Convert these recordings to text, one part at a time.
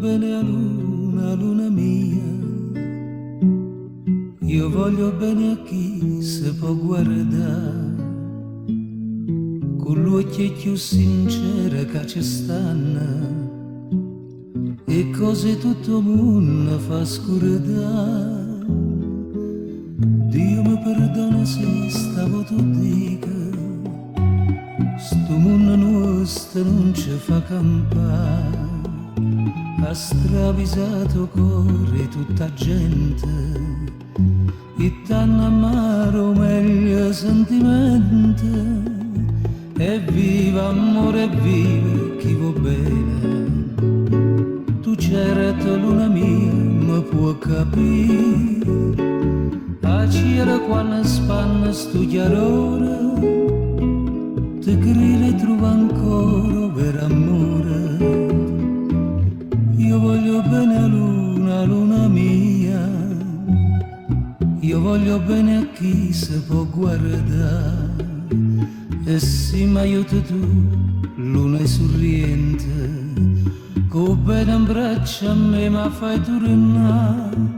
bene a luna, luna mia, io voglio bene a chi si può guardare, con l'occhio più sincero che ci stanno, e cose tutto mondo fa scordare. Dio mi perdona se stavo tu dica, sto mondo nostro non ci fa campare, ha stravisato cuore tutta gente, e t'hanno amaro meglio sentimento, e viva amore, viva chi va bene. Tu certo luna mia mi può capire, a c'era quando spanna sto chiarore, ti grida trova ancora per amore. Io voglio bene a luna, luna mia, io voglio bene a chi si può guardare, e se mi aiuti tu, luna è sorriente, con bene in braccio a me ma fai tornare.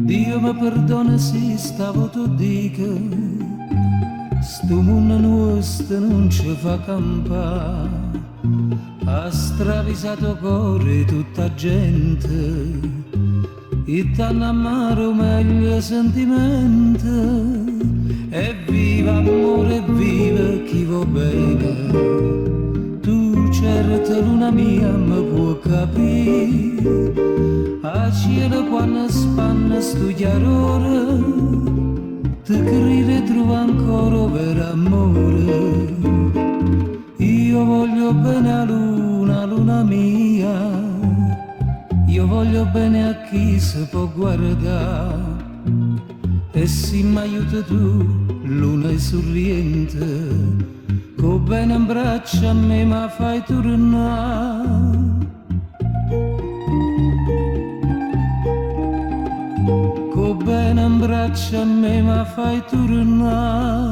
Dio mi perdona se stavo tu dica, sto mondo nostro non ci fa campare, ha stravisato cuore tutta gente, e t'hanno amaro meglio sentimento, e viva amore, viva chi va bene. Tu certo luna mia mi può capire, a cielo quando spanna sto chiarore, ti grida trova ancora per amore. Io voglio bene a luna, luna mia, io voglio bene a chi si può guardare, e se mi aiuti tu, luna è sorriente, con bene in braccio a me ma fai tornare. Con bene in braccio a me ma fai tornare.